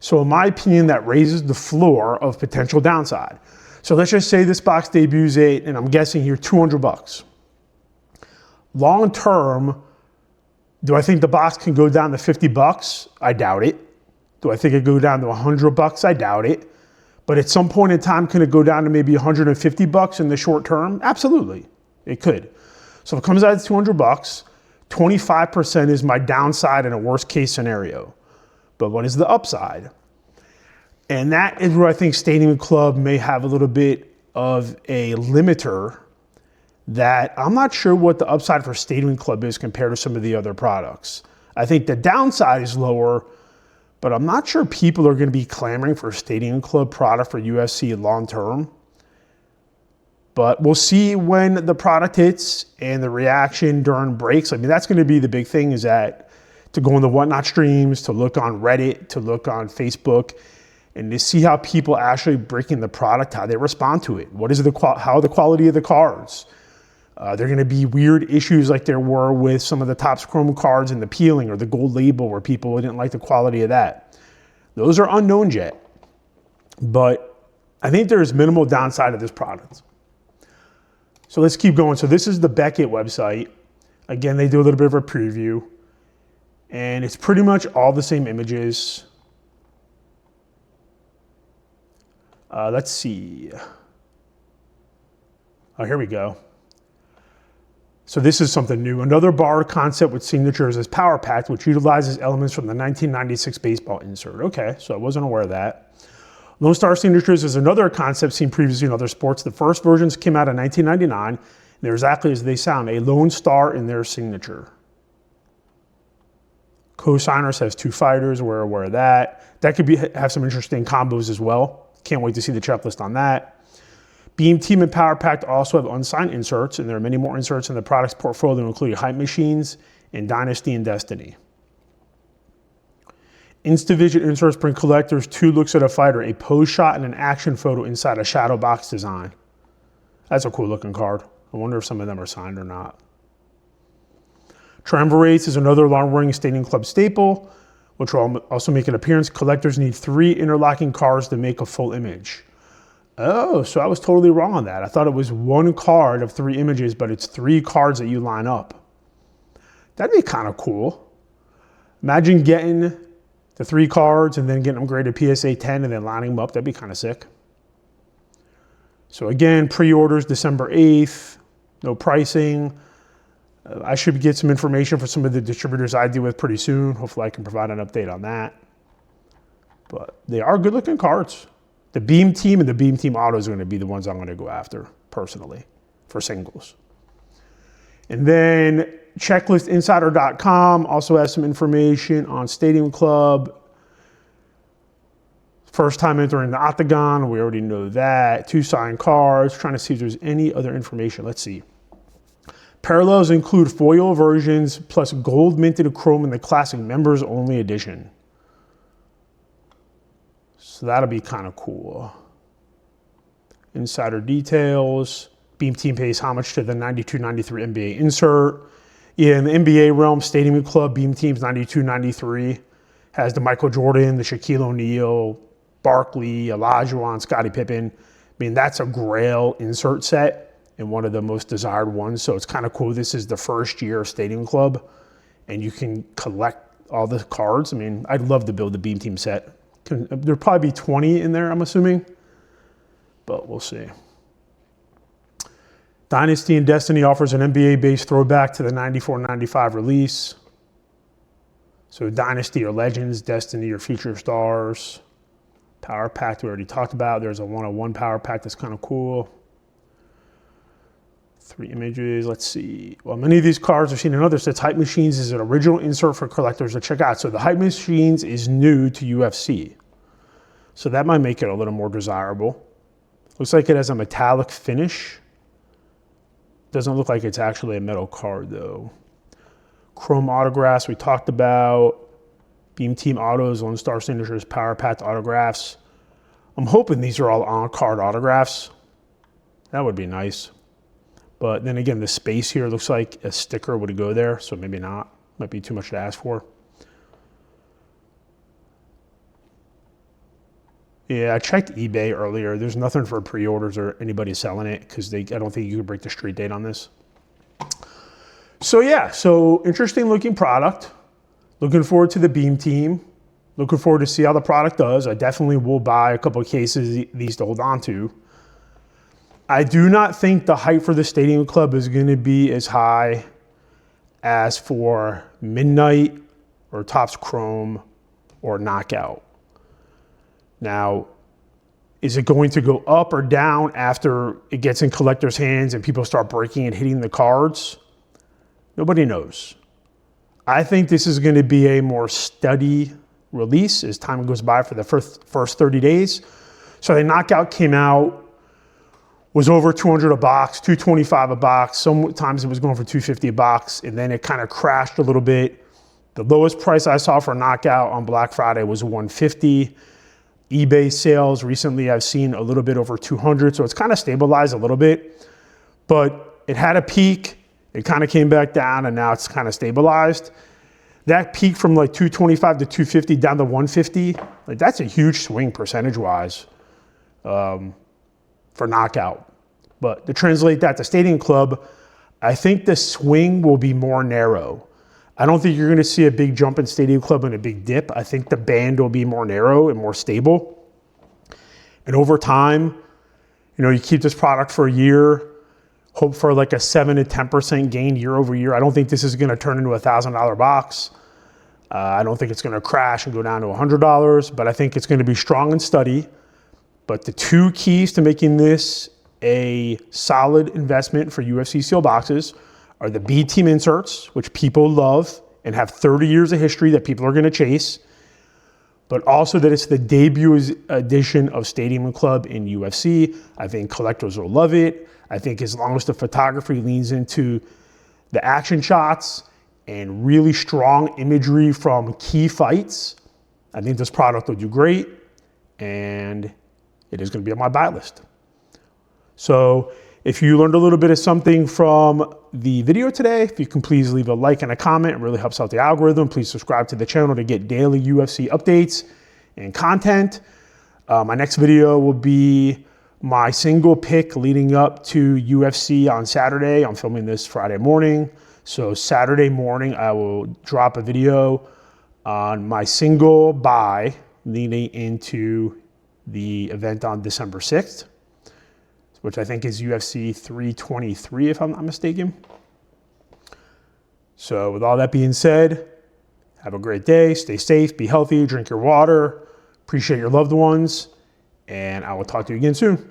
So in my opinion, that raises the floor of potential downside. So let's just say this box debuts at, and I'm guessing here, 200 bucks. Long term, do I think the box can go down to 50 bucks? I doubt it. Do I think it go down to 100 bucks? I doubt it. But at some point in time, can it go down to maybe 150 bucks in the short term? Absolutely, it could. So if it comes out at 200 bucks, 25% is my downside in a worst case scenario. But what is the upside? And that is where I think Stadium Club may have a little bit of a limiter that I'm not sure what the upside for Stadium Club is compared to some of the other products. I think the downside is lower, but I'm not sure people are going to be clamoring for a Stadium Club product for UFC long term. But we'll see when the product hits and the reaction during breaks. I mean, that's going to be the big thing, is that to go on the Whatnot streams, to look on Reddit, to look on Facebook, and to see how people actually breaking the product, how they respond to it. What is how the quality of the cards? There are going to be weird issues like there were with some of the TOPPS Chrome cards and the peeling or the gold label where people didn't like the quality of that. Those are unknown yet. But I think there's minimal downside of this product. So let's keep going. So this is the Beckett website. Again, they do a little bit of a preview. And it's pretty much all the same images. Let's see. Oh, here we go. So this is something new. Another borrowed concept with signatures is Power Pack, which utilizes elements from the 1996 baseball insert. Okay, so I wasn't aware of that. Lone Star Signatures is another concept seen previously in other sports. The first versions came out in 1999. They're exactly as they sound, a lone star in their signature. Co-signers has 2 fighters, we're aware of that. That could have some interesting combos as well. Can't wait to see the checklist on that. Beam Team and Power Pack also have unsigned inserts, and there are many more inserts in the product's portfolio, including Hype Machines and Dynasty and Destiny. InstaVision inserts bring collectors 2 looks at a fighter, a pose shot and an action photo inside a shadow box design. That's a cool looking card. I wonder if some of them are signed or not. Triumvirates is another long-running Stadium Club staple, which will also make an appearance. Collectors need 3 interlocking cards to make a full image. Oh, so I was totally wrong on that. I thought it was 1 card of 3 images, but it's 3 cards that you line up. That'd be kind of cool. Imagine getting the 3 cards and then getting them graded PSA 10 and then lining them up. That'd be kind of sick. So again, pre-orders December 8th, no pricing. I should get some information for some of the distributors I deal with pretty soon. Hopefully I can provide an update on that. But they are good looking cards. The Beam Team and the Beam Team Autos are going to be the ones I'm going to go after personally for singles. And then checklistinsider.com also has some information on Stadium Club. First time entering the Octagon, we already know that. 2 signed cards, trying to see if there's any other information. Let's see. Parallels include foil versions plus gold minted chrome in the classic members only edition. So that'll be kind of cool. Insider details. Beam Team pays homage to the 92-93 NBA insert. Yeah, in the NBA realm, Stadium Club, Beam Team's 92-93 has the Michael Jordan, the Shaquille O'Neal, Barkley, Olajuwon, Scottie Pippen. I mean, that's a grail insert set and one of the most desired ones. So it's kind of cool. This is the first year of Stadium Club and you can collect all the cards. I mean, I'd love to build the Beam Team set. There'll probably be 20 in there, I'm assuming, but we'll see. Dynasty and Destiny offers an NBA-based throwback to the 94-95 release. So Dynasty or Legends, Destiny or Future Stars. Power Pack we already talked about. There's a 101 Power Pack that's kind of cool. 3 images, let's see. Well, many of these cards are seen in other sets. Hype Machines is an original insert for collectors to check out. So the Hype Machines is new to UFC. So that might make it a little more desirable. Looks like it has a metallic finish. Doesn't look like it's actually a metal card though. Chrome autographs we talked about. Beam Team Autos, Lone Star Signatures, Power Pack autographs. I'm hoping these are all on-card autographs. That would be nice. But then again, the space here looks like a sticker would go there, so maybe not. Might be too much to ask for. Yeah, I checked eBay earlier. There's nothing for pre-orders or anybody selling it because I don't think you can break the street date on this. So yeah, so interesting looking product. Looking forward to the Beam team. Looking forward to see how the product does. I definitely will buy a couple of cases of these to hold on to. I do not think the hype for the Stadium Club is going to be as high as for Midnight or TOPPS Chrome or Knockout. Now, is it going to go up or down after it gets in collectors' hands and people start breaking and hitting the cards? Nobody knows. I think this is going to be a more steady release as time goes by for the first 30 days. So the Knockout came out, was over $200 a box, $225 a box. Sometimes it was going for $250 a box, and then it kind of crashed a little bit. The lowest price I saw for a Knockout on Black Friday was $150. eBay sales recently I've seen a little bit over 200, so it's kind of stabilized a little bit. But it had a peak, it kind of came back down, and now it's kind of stabilized. That peak from like 225 to 250 down to 150, like that's a huge swing percentage-wise for Knockout. But to translate that to Stadium Club, I think the swing will be more narrow. I don't think you're going to see a big jump in Stadium Club and a big dip. I think the band will be more narrow and more stable. And over time, you know, you keep this product for a year, hope for like a 7 to 10% gain year over year. I don't think this is going to turn into a $1,000 box. I don't think it's going to crash and go down to $100, but I think it's going to be strong and steady. But the two keys to making this a solid investment for UFC seal boxes are the B team inserts, which people love and have 30 years of history that people are going to chase, but also that it's the debut edition of Stadium Club in UFC. I think collectors will love it. I think as long as the photography leans into the action shots and really strong imagery from key fights, I think this product will do great, and it is going to be on my buy list. So if you learned a little bit of something from the video today, if you can please leave a like and a comment, it really helps out the algorithm. Please subscribe to the channel to get daily UFC updates and content. My next video will be my single pick leading up to UFC on Saturday. I'm filming this Friday morning. So Saturday morning, I will drop a video on my single buy leading into the event on December 6th, which I think is UFC 323, if I'm not mistaken. So with all that being said, have a great day, stay safe, be healthy, drink your water, appreciate your loved ones, and I will talk to you again soon.